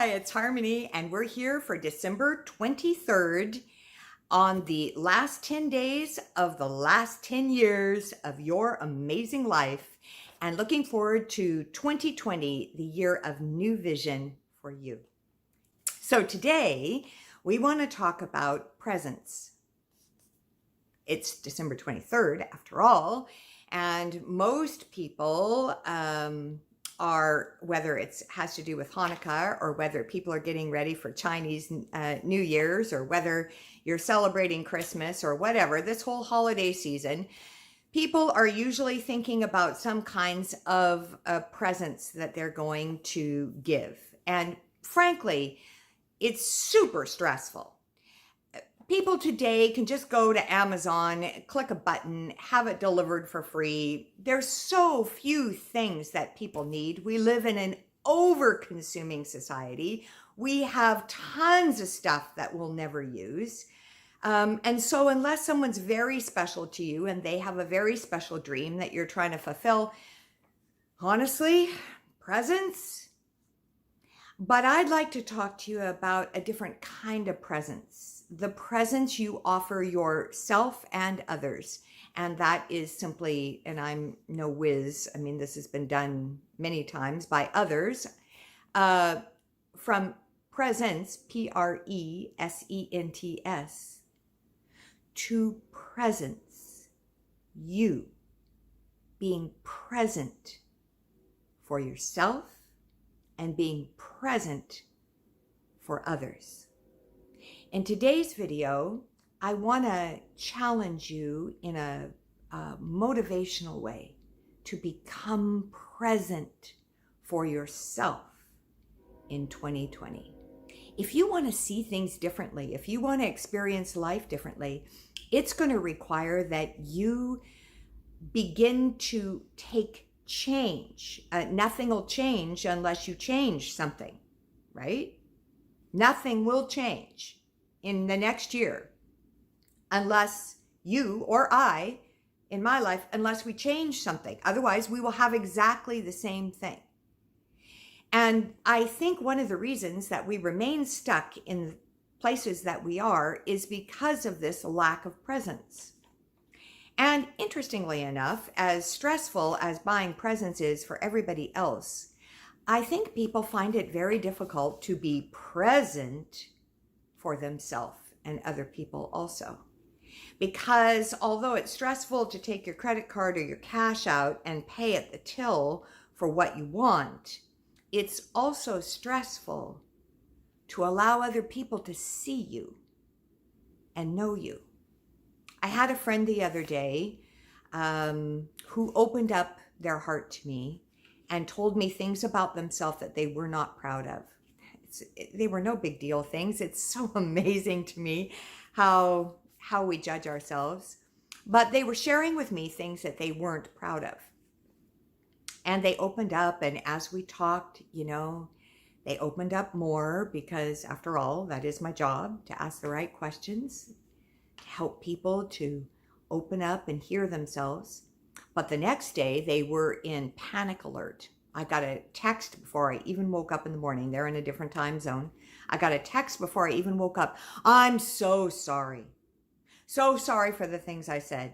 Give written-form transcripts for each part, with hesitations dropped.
Hi, it's Harmony, and we're here for December 23rd on the last 10 days of the last 10 years of your amazing life, and looking forward to 2020, the year of new vision for you. So today, we want to talk about presents. It's December 23rd, after all, and most people are, whether it has to do with Hanukkah or whether people are getting ready for Chinese New Year's or whether you're celebrating Christmas or whatever, this whole holiday season, people are usually thinking about some kinds of presents that they're going to give. And frankly, it's super stressful. People today can just go to Amazon, click a button, have it delivered for free. There's so few things that people need. We live in an over-consuming society. We have tons of stuff that we'll never use. And so unless someone's very special to you and they have a very special dream that you're trying to fulfill, honestly, presents. But I'd like to talk to you about a different kind of presents. The presents you offer yourself and others. And that is simply, and I'm no whiz, I mean, this has been done many times by others, from presents, Presents, to presence, you being present for yourself and being present for others. In today's video, I want to challenge you in a motivational way to become present for yourself in 2020. If you want to see things differently, if you want to experience life differently, it's going to require that you begin to take change. Nothing will change unless you change something, right? Nothing will change in the next year unless you or I, in my life, unless we change something. Otherwise, we will have exactly the same thing. And I think one of the reasons that we remain stuck in places that we are is because of this lack of presence. And interestingly enough, as stressful as buying presents is for everybody else, I think people find it very difficult to be present for themselves and other people also. Because although it's stressful to take your credit card or your cash out and pay at the till for what you want, it's also stressful to allow other people to see you and know you. I had a friend the other day who opened up their heart to me and told me things about themselves that they were not proud of. They were no big deal things. It's so amazing to me how we judge ourselves. But they were sharing with me things that they weren't proud of. And they opened up, and as we talked, they opened up more because, after all, that is my job, to ask the right questions, to help people to open up and hear themselves. But the next day, they were in panic alert. I got a text before I even woke up in the morning. They're in a different time zone. I got a text before I even woke up. I'm so sorry. So sorry for the things I said.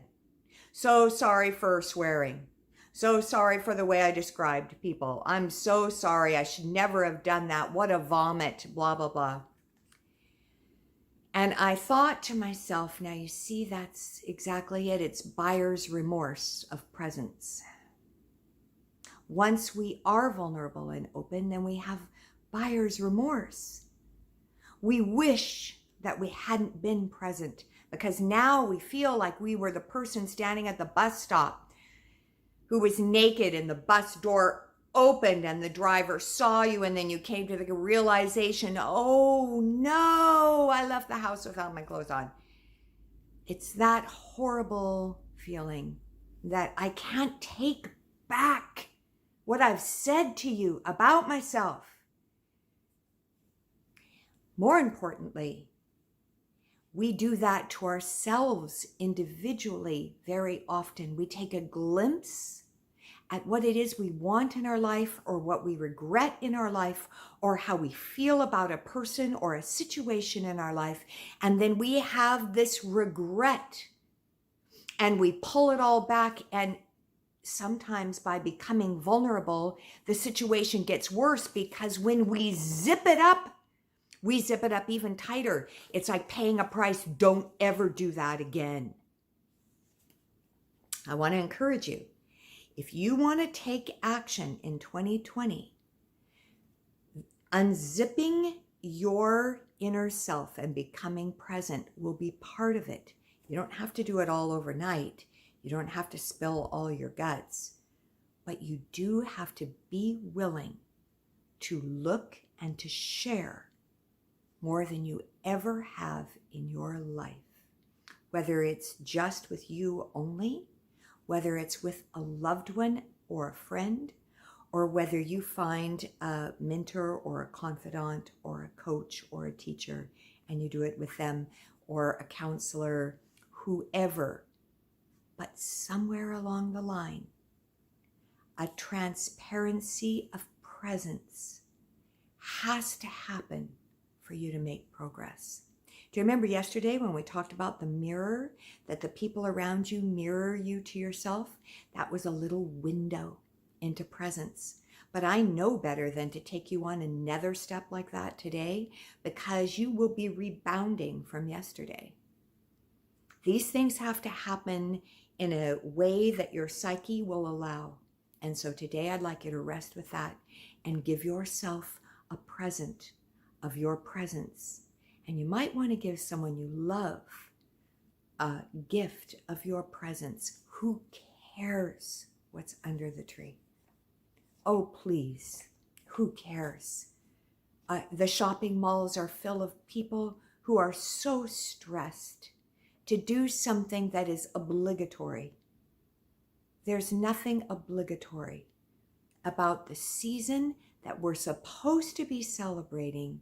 So sorry for swearing. So sorry for the way I described people. I'm so sorry. I should never have done that. What a vomit, blah, blah, blah. And I thought to myself, now you see, that's exactly it. It's buyer's remorse of presence. Once we are vulnerable and open, then we have buyer's remorse. We wish that we hadn't been present because now we feel like we were the person standing at the bus stop who was naked and the bus door opened and the driver saw you, and then you came to the realization, oh no, I left the house without my clothes on. It's that horrible feeling that I can't take back what I've said to you about myself. More importantly, we do that to ourselves individually very often. We take a glimpse at what it is we want in our life, or what we regret in our life, or how we feel about a person or a situation in our life. And then we have this regret and we pull it all back. And sometimes by becoming vulnerable, the situation gets worse, because when we zip it up even tighter. It's like paying a price. Don't ever do that again. I want to encourage you. If you want to take action in 2020, unzipping your inner self and becoming present will be part of it. You don't have to do it all overnight. You don't have to spill all your guts. But you do have to be willing to look and to share more than you ever have in your life. Whether it's just with you only, whether it's with a loved one or a friend, or whether you find a mentor or a confidant or a coach or a teacher and you do it with them, or a counselor, whoever. But somewhere along the line, a transparency of presence has to happen for you to make progress. Do you remember yesterday when we talked about the mirror, that the people around you mirror you to yourself? That was a little window into presence. But I know better than to take you on another step like that today, because you will be rebounding from yesterday. These things have to happen in a way that your psyche will allow. And so today I'd like you to rest with that and give yourself a present of your presence. And you might want to give someone you love a gift of your presence. Who cares what's under the tree? Oh, please, who cares? The shopping malls are full of people who are so stressed to do something that is obligatory. There's nothing obligatory about the season that we're supposed to be celebrating: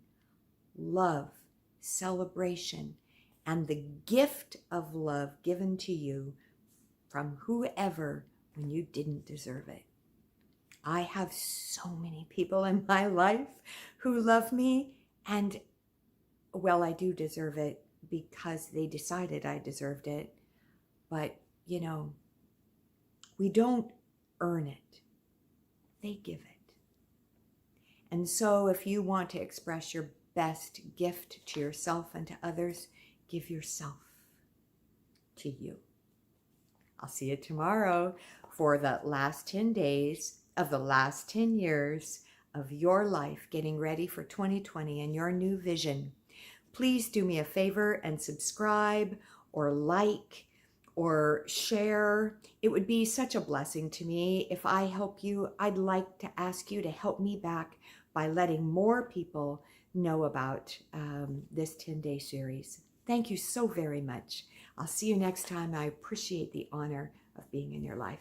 love, celebration, and the gift of love given to you from whoever when you didn't deserve it. I have so many people in my life who love me, and well, I do deserve it because they decided I deserved it. But, you know, we don't earn it. They give it. And so if you want to express your best gift to yourself and to others, give yourself to you. I'll see you tomorrow for the last 10 days of the last 10 years of your life, getting ready for 2020 and your new vision. Please do me a favor and subscribe or like or share. It would be such a blessing to me if I help you. I'd like to ask you to help me back by letting more people know about this 10-day series. Thank you so very much. I'll see you next time. I appreciate the honor of being in your life.